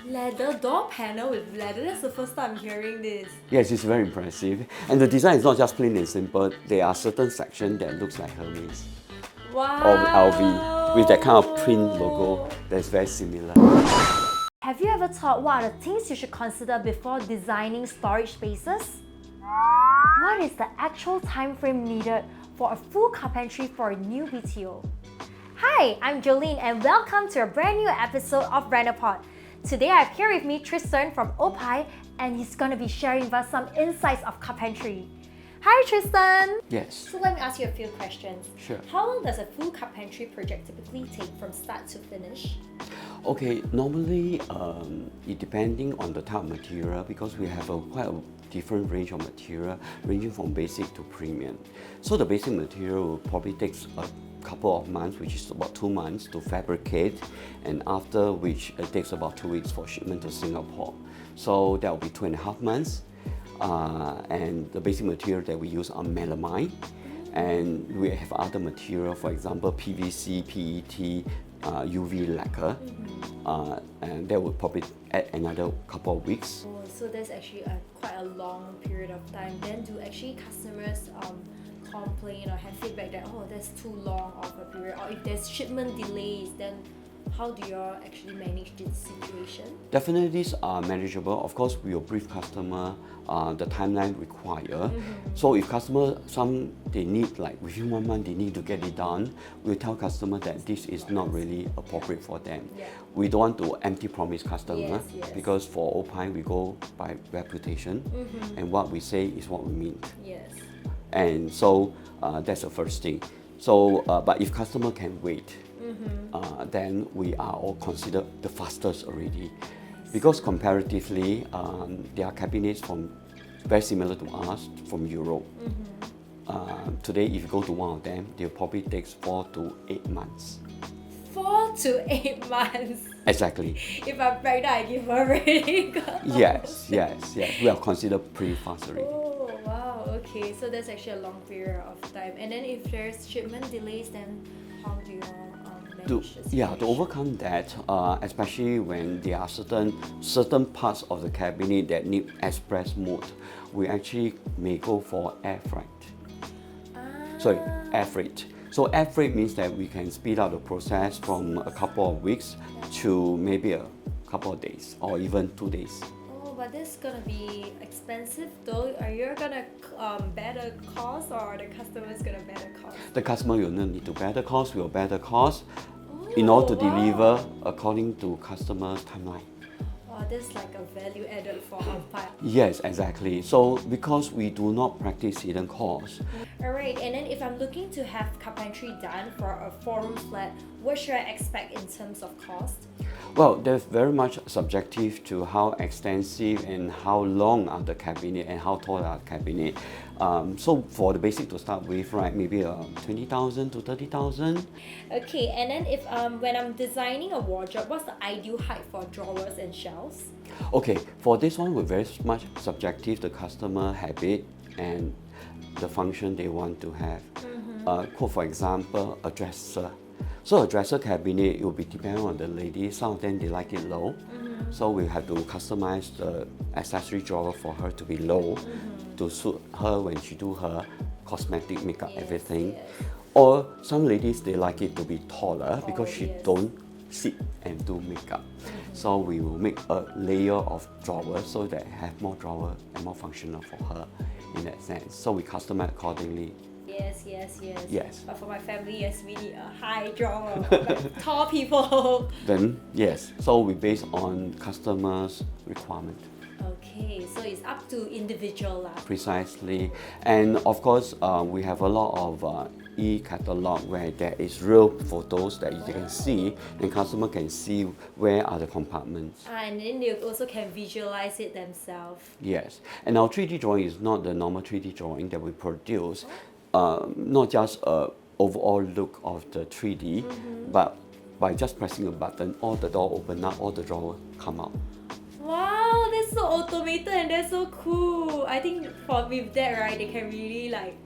Leather door panel with leather. That's the first time I'm hearing this. Yes, it's very impressive. And the design is not just plain and simple. There are certain sections that looks like Hermes Wow. or LV with that kind of print logo that's very similar. Have you ever thought what are the things you should consider before designing storage spaces? What is the actual time frame needed for a full carpentry for a new BTO? Hi, I'm Jolene and welcome to a brand new episode of Renopod. Today I have here with me Tristan from Oppein and he's going to be sharing with us some insights of carpentry. Hi Tristan! Yes. So let me ask you a few questions. Sure. How long does a full carpentry project typically take from start to finish? Okay, normally it depending on the type of material because we have quite a different range of material ranging from basic to premium. So the basic material will probably takes a couple of months, which is about 2 months to fabricate, and after which it takes about 2 weeks for shipment to Singapore. So that will be 2.5 months. And the basic material that we use are melamine, and we have other material, for example PVC, PET, UV lacquer, and that would probably add another couple of weeks. Oh, so that's actually quite a long period of time. Then do actually customers complain or have feedback that that's too long of a period, or if there's shipment delays, then how do you all actually manage this situation? Definitely these are manageable. Of course, we will brief customer the timeline required. So if customer they need like within 1 month they need to get it done, we'll tell customer that this is not really appropriate for them. Yeah. We don't want to empty promise customer Yes. because for Oppein we go by reputation, and what we say is what we mean. Yes. And so that's the first thing. So but if customer can wait, then we are all considered the fastest already, because comparatively there are cabinets from very similar to us from Europe. Today if you go to one of them, they'll probably takes 4 to 8 months. 4 to 8 months. Exactly. If I'm pregnant, I give birth already. Yes. We are considered pretty fast already. Oh wow, okay. So that's actually a long period of time. And then if there's shipment delays, then how do you manage the situation? To overcome that, especially when there are certain parts of the cabinet that need express mode, we actually may go for air freight. Sorry, air freight. So air freight means that we can speed up the process from a couple of weeks to maybe a couple of days or even 2 days. Oh, but this is gonna be expensive though. Are you gonna bear the cost, or are the customers gonna bear the cost? The customer will not need to bear the cost, we will bear the cost in order to deliver according to customer's timeline. Wow, this is like a value added for our part. Yes, exactly. So because we do not practice hidden costs. Alright, and then if I'm looking to have carpentry done for a 4-room flat, what should I expect in terms of cost? Well, that's very much subjective to how extensive and how long are the cabinet and how tall are the cabinet. So for the basic to start with, right, maybe 20,000 to 30,000. Okay, and then if when I'm designing a wardrobe, what's the ideal height for drawers and shelves? Okay, for this one, we're very much subjective to customer habit and the function they want to have. Quote for example, a dresser. So a dresser cabinet, it will be dependent on the lady. Some of them they like it low, so we have to customize the accessory drawer for her to be low to suit her when she do her cosmetic makeup, everything. Or some ladies they like it to be taller because she don't sit and do makeup. So we will make a layer of drawers so that have more drawer and more functional for her in that sense. So we customize accordingly. Yes. But for my family, yes, we need a high drawer, like tall people. Then yes, so we base on customers' requirement. Okay, so it's up to individual lah. Precisely, and of course we have a lot of e-catalog where there is real photos that you can see, and customer can see where are the compartments. And then they also can visualize it themselves. Yes, and our 3D drawing is not the normal 3D drawing that we produce. Not just a overall look of the 3D, but by just pressing a button, all the door open up, all the drawer come out. Wow, that's so automated and that's so cool. I think with that, right, they can really like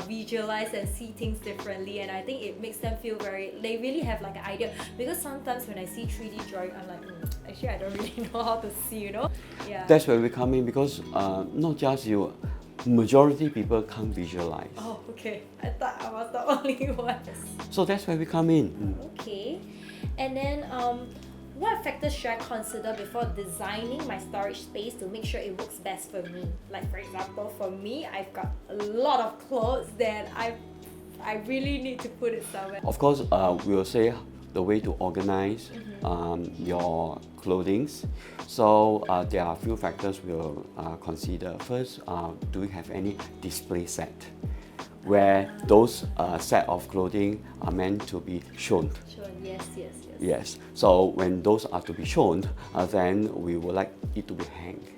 visualize and see things differently, and I think it makes them feel they really have like an idea, because sometimes when I see 3D drawing I'm like actually I don't really know how to see, yeah. That's where we come in, because not just you, majority people can't visualize. Oh, okay, I thought I was the only one. So that's where we come in. Okay, and then what factors should I consider before designing my storage space to make sure it works best for me? Like for example, for me, I've got a lot of clothes that I really need to put it somewhere. Of course, we will say the way to organize your clothing. So there are a few factors we'll consider. First, do we have any display set, where those set of clothing are meant to be shown? Sure, yes. Yes. So when those are to be shown, then we would like it to be hanged.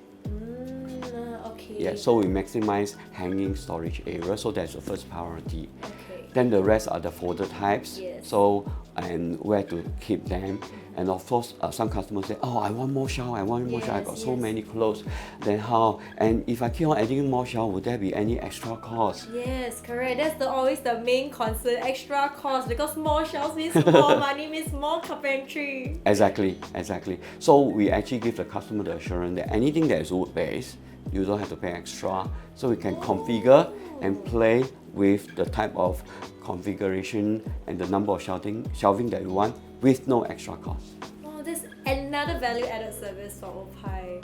Okay. Yeah. So we maximize hanging storage area. So that's the first priority. Okay. Then the rest are the folder types. Yes. So, and where to keep them. And of course, some customers say, oh, I want more shelf, I want more shelf, I got so many clothes. Then how? And if I keep on adding more shelf, would there be any extra cost? Yes, correct. That's always the main concern, extra cost, because more shelves means more money, means more carpentry. Exactly. So we actually give the customer the assurance that anything that is wood-based, you don't have to pay extra. So we can configure and play with the type of configuration and the number of shelving that you want with no extra cost. Oh, this another value-added service for Oppein.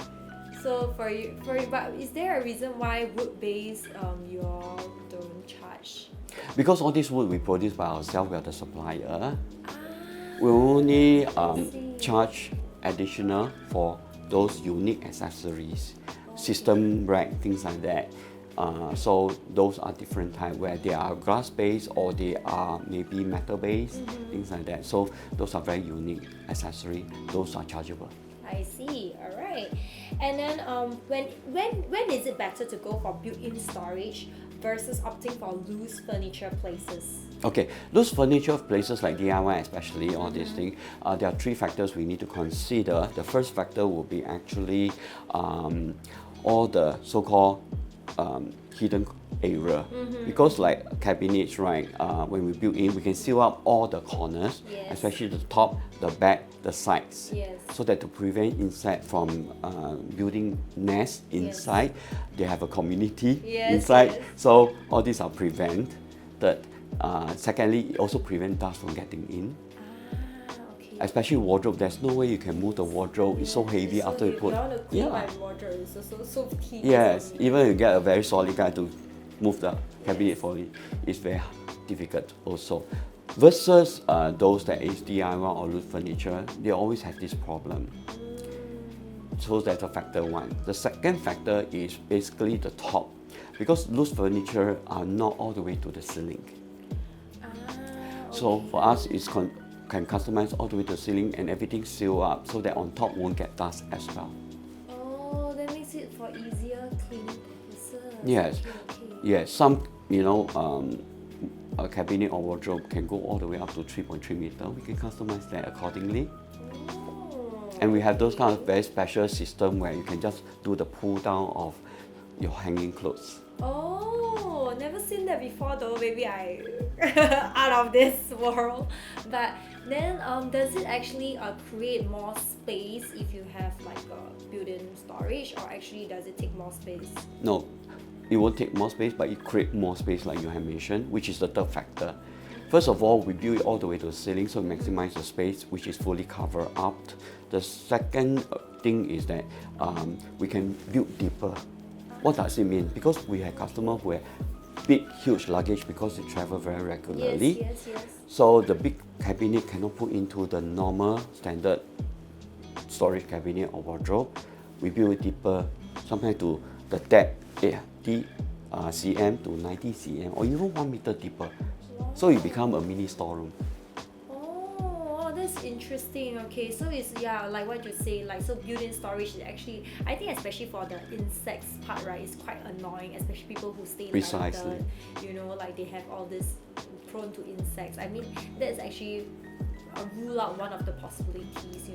So for you, but is there a reason why wood-based you all don't charge? Because all this wood we produce by ourselves, we are the supplier. We only charge additional for those unique accessories, system rack, things like that. So those are different types, where they are glass-based or they are maybe metal-based, things like that. So those are very unique accessories. Those are chargeable. I see. All right. And then when is it better to go for built-in storage versus opting for loose furniture places? Okay, loose furniture places like DIY especially, all these things, there are three factors we need to consider. The first factor will be actually all the so-called hidden area, because like cabinets, right, when we build in, we can seal up all the corners, especially the top, the back, the sides, so that to prevent insect from building nests inside. They have a community inside, so all these are prevented. Secondly, it also prevents dust from getting in. Especially wardrobe, there's no way you can move the wardrobe. It's so heavy after you put. My wardrobe is so tedious. Yes, even if you get a very solid guy to move the cabinet for you, it's very difficult also. Versus those that is DIY or loose furniture, they always have this problem. So that's a factor one. The second factor is basically the top, because loose furniture are not all the way to the ceiling. So for us, it's can customize all the way to the ceiling and everything seal up, so that on top won't get dust as well. Oh, that makes it for easier cleaning purposes. Yes. Okay. Yes, some a cabinet or wardrobe can go all the way up to 3.3 meters. We can customize that accordingly. Oh, And we have those kind of very special system where you can just do the pull down of your hanging clothes. Oh, never seen that before though. Maybe I out of this world. But then does it actually create more space if you have like a built-in storage, or actually does it take more space? No, it won't take more space, but it creates more space like you have mentioned, which is the third factor. First of all, we build it all the way to the ceiling, so we maximize the space, which is fully covered up. The second thing is that we can build deeper. What does it mean? Because we have customers who have big, huge luggage because they travel very regularly. Yes. So the big cabinet cannot put into the normal standard storage cabinet or wardrobe. We build it deeper, sometimes to the depth 80 cm to 90 cm, or even 1 meter deeper. So it becomes a mini storeroom. Oh, that's interesting. Okay, so it's like what you say, like so built-in storage is actually, I think especially for the insects part, right, it's quite annoying, especially people who stay Precisely. London, like they have all this prone to insects. I mean, that's actually rule out one of the possibilities.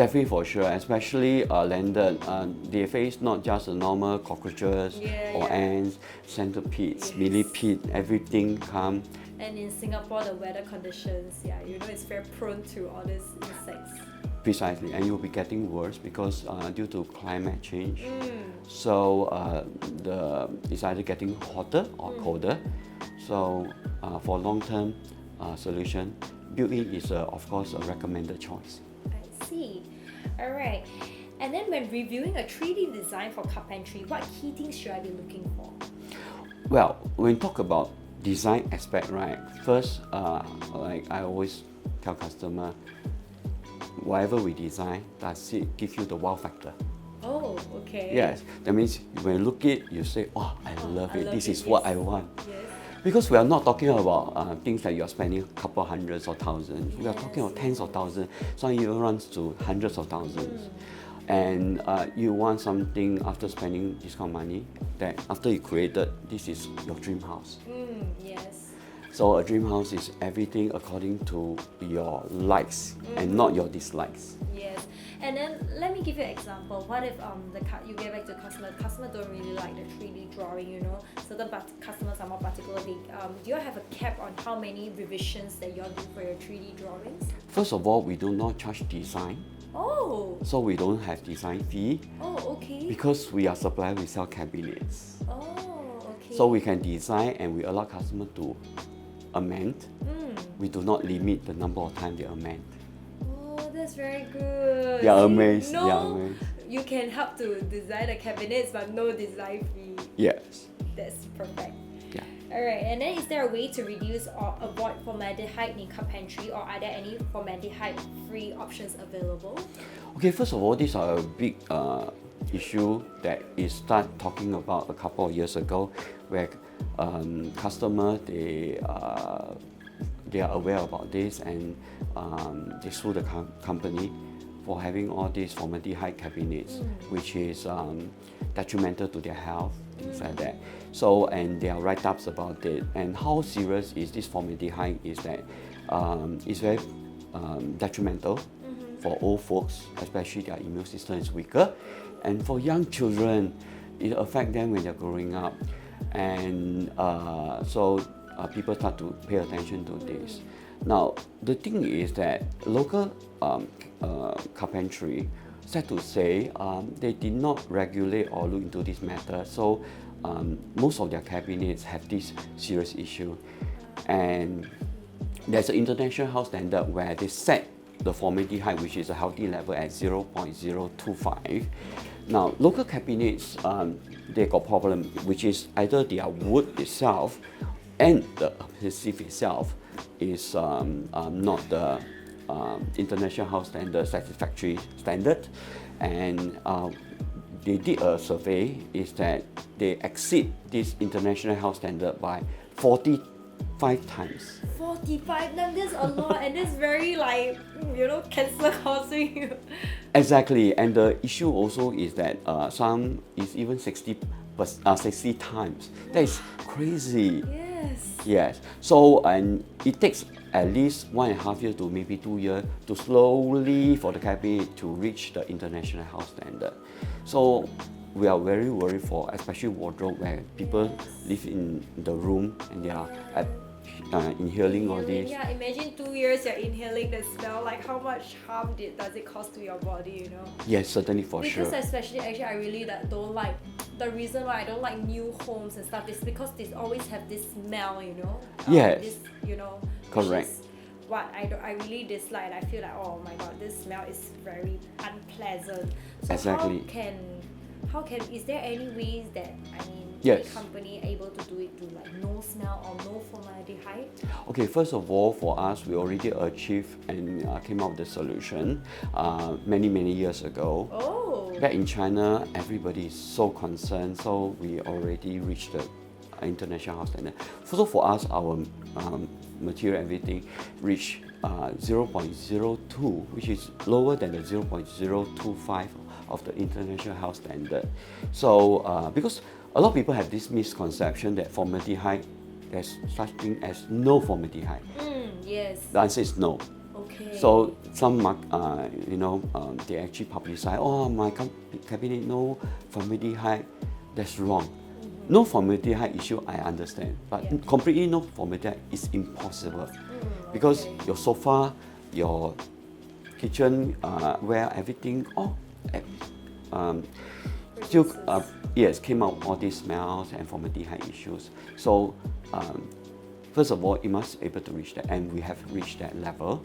Definitely for sure, especially landed. They face not just the normal cockroaches or ants, centipedes, millipedes, everything come. And in Singapore, the weather conditions, it's very prone to all these insects. Precisely, and it will be getting worse because due to climate change. So it's either getting hotter or colder. So for long-term solution, built-in is of course a recommended choice. I see. All right. And then when reviewing a 3D design for carpentry, what key things should I be looking for? Well, when talk about design aspect, right? First, like I always tell customer, whatever we design, does it give you the wow factor? Oh, okay. Yes, that means when you look it, you say, oh, I love it. This is what I want. Yes. Because we are not talking about things that you are spending a couple hundreds or thousands. We are talking about tens of thousands. Some even runs to hundreds of thousands. And you want something after spending this kind of money that after you created, this is your dream house. Yes. So a dream house is everything according to your likes and not your dislikes. Yes. And then let me give you an example. What if you get back to the customer don't really like the 3D drawing, certain customers are more particular. Do you have a cap on how many revisions that you all do for your 3D drawings? First of all, we do not charge design. Oh. So we don't have design fee. Oh, okay. Because we are supplier, we sell cabinets. Oh, okay. So we can design and we allow customer to amend. We do not limit the number of times they amend. Oh, that's very good. They are amazed. No, They are amazed. you can help to design the cabinets, but no design fee. Yes. That's perfect. Yeah. Alright, and then is there a way to reduce or avoid formaldehyde in carpentry, or are there any formaldehyde-free options available? Okay, first of all, these are a big issue that is start talking about a couple of years ago, where customer they are aware about this and they sue the company for having all these formaldehyde cabinets, which is detrimental to their health, things like that. So, and there are write-ups about it. And how serious is this formaldehyde is that it's very detrimental for old folks, especially their immune system is weaker. And for young children, it affects them when they're growing up. And so people start to pay attention to this. Now, the thing is that local carpentry, sad to say, they did not regulate or look into this matter. So most of their cabinets have this serious issue. And there's an international house standard where they set the formaldehyde, which is a healthy level, at 0.025. Now, local cabinets, they got problem, which is either their wood itself and the adhesive itself is not the international house standard satisfactory standard, and they did a survey is that they exceed this international house standard by 45 times. 45? That's a lot, and that's very cancer causing. Exactly, and the issue also is that some is even 60 times. That is crazy. Yes. Yes. So, and it takes at least 1.5 years to maybe 2 years to slowly for the cabinet to reach the international house standard. So we are very worried for especially wardrobe where people live in the room and they are inhaling all this. Yeah, imagine 2 years you're inhaling the smell. Like how much harm does it cause to your body, Yes, certainly for sure. Because especially actually I really don't like, the reason why I don't like new homes and stuff is because they always have this smell, Yes. This, Correct. Which is what I really dislike, and I feel like, oh my god, this smell is very unpleasant. So Exactly. how can is there any ways that Yes. the company able to do it to no smell or no formaldehyde? Okay, first of all, for us, we already achieved and came up with the solution many years ago. Oh. Back in China, everybody is so concerned, so we already reached the international house standard. So for us, our material, everything, reached 0.02, which is lower than the 0.025 of the international house standard. So because a lot of people have this misconception that formaldehyde, there's such thing as no formaldehyde. Yes. The answer is no. Okay. Okay. So some, they actually publicize, oh, my cabinet no formaldehyde. That's wrong. No formaldehyde issue, I understand, but Yeah. completely no formaldehyde is impossible because okay. your sofa, your kitchen, where everything, still, Produces. yes, came out all these smells and formaldehyde issues. So, first of all, it must be able to reach that, and we have reached that level.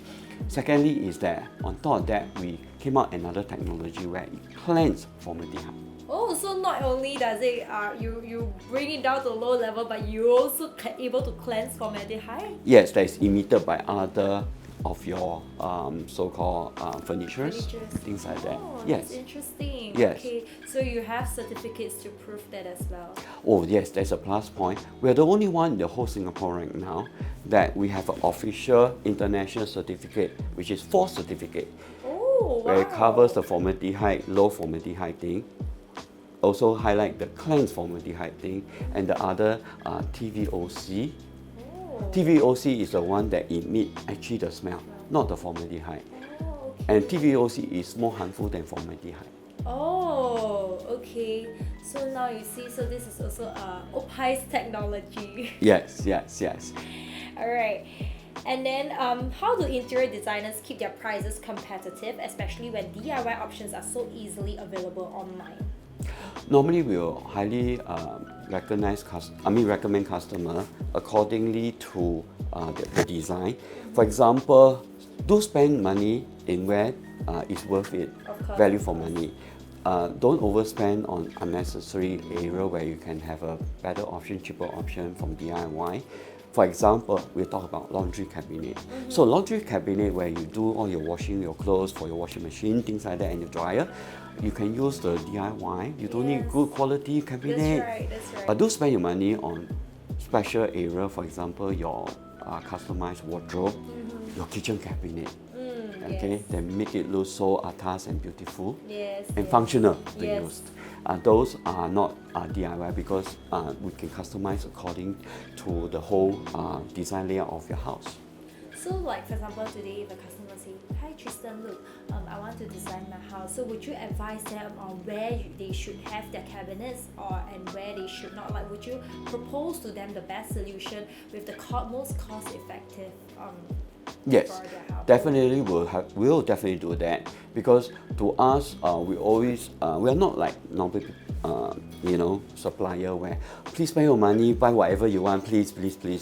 Secondly, is that on top of that, we came out another technology where it cleans formaldehyde. Oh, so not only does it you bring it down to a low level, but you also able to cleanse formaldehyde? Yes, that is emitted by other of your so-called furnitures, things like that. Oh, Yes. that's interesting. Yes. Okay, so you have certificates to prove that as well. Oh yes, that's a plus point. We're the only one in the whole Singapore right now that we have an official international certificate, which is 4 certificate, Oh, wow. where it covers the formaldehyde, low formaldehyde thing, also highlight the cleanse formaldehyde thing, and the other TVOC. Oh. TVOC is the one that emit actually the smell, not the formaldehyde. Oh, okay. And TVOC is more harmful than formaldehyde. Oh, okay. So now you see, so this is also Oppein's technology. Yes, yes, yes. Alright. And then how do interior designers keep their prices competitive, especially when DIY options are so easily available online? Normally, we will highly recommend customer accordingly to the design. For example, do spend money in where it's worth it, Of course, value of for course. money. Don't overspend on unnecessary area where you can have a better option, cheaper option from DIY. For example, we'll talk about laundry cabinet. So laundry cabinet where you do all your washing your clothes for your washing machine, things like that, and your dryer, you can use the DIY. You don't need Yes. good quality cabinet. That's right. But do spend your money on special area, for example, your customized wardrobe, your kitchen cabinet. Okay, Yes. then make it look so atas and beautiful Yes. and yes. functional to Yes. use. Those are not DIY because we can customize according to the whole design layout of your house. So like for example today if a customer say, hi Tristan, look, I want to design my house. So would you advise them on where they should have their cabinets and where they should not? Like would you propose to them the best solution with the most cost effective Yes, for their house? definitely we'll definitely do that because to us we always we are not like normal supplier where please spend your money, buy whatever you want, please.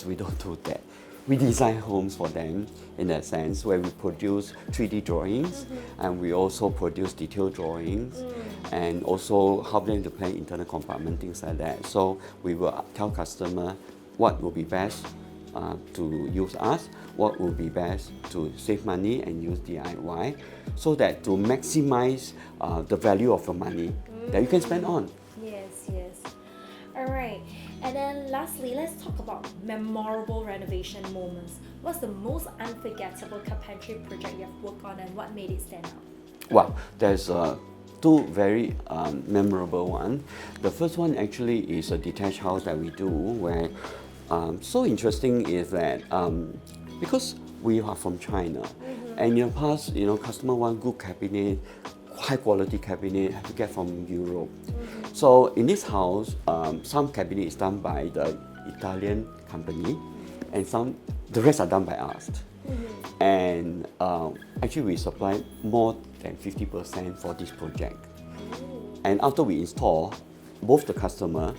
We don't do that. We design homes for them in that sense where we produce 3D drawings and we also produce detailed drawings and also help them to plan internal compartment, things like that. So we will tell customer what will be best to use us, what will be best to save money and use DIY, so that to maximize the value of your money that you can spend on. Yes. Alright. And then lastly, let's talk about memorable renovation moments. What's the most unforgettable carpentry project you have worked on and what made it stand out? Well, there's 2 very memorable ones. The first one actually is a detached house that we do where so interesting is that because we are from China and in the past, customer want good cabinet, high quality cabinet have to get from Europe. So in this house, some cabinet is done by the Italian company and the rest are done by us. And actually we supply more than 50% for this project. And after we install, both the customer,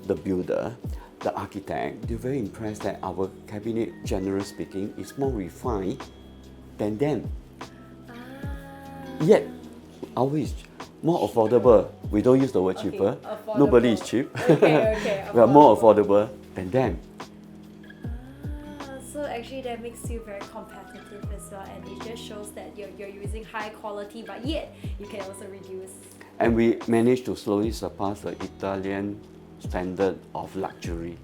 the builder, the architect, they're very impressed that our cabinet, generally speaking, is more refined than them. Yet, ours is more affordable. We don't use the word cheaper. affordable. Nobody is cheap. Okay. We are more affordable than them. So actually that makes you very competitive as well, and it just shows that you're using high quality, but yet you can also reduce. And we managed to slowly surpass the Italian standard of luxury.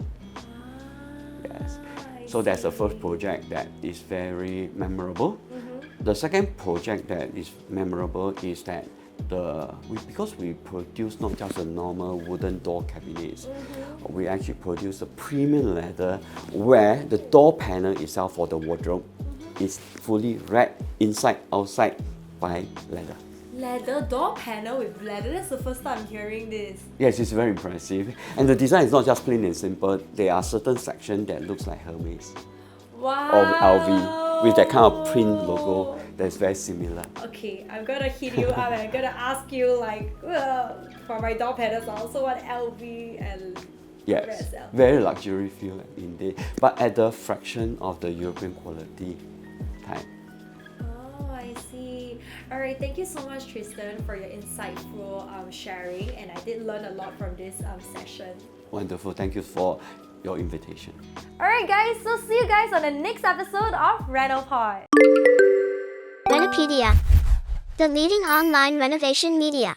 Yes. So that's the first project that is very memorable. The second project that is memorable is that because we produce not just a normal wooden door cabinets, we actually produce a premium leather where the door panel itself for the wardrobe is fully wrapped inside, outside by leather. Leather door panel with leather. That's the first time I'm hearing this. Yes, it's very impressive. And the design is not just plain and simple. There are certain sections that looks like Hermes Wow. or LV with that kind of print logo that's very similar. Okay, I'm gonna hit you up and I'm gonna ask you like, for my door panels, I also want LV and Yes, RSL. very luxury feel indeed, but at the fraction of the European quality type. Oh, I see. All right, thank you so much, Tristan, for your insightful sharing, and I did learn a lot from this session. Wonderful, thank you for your invitation. Alright guys, so see you guys on the next episode of Renopod. Renopedia, the leading online renovation media.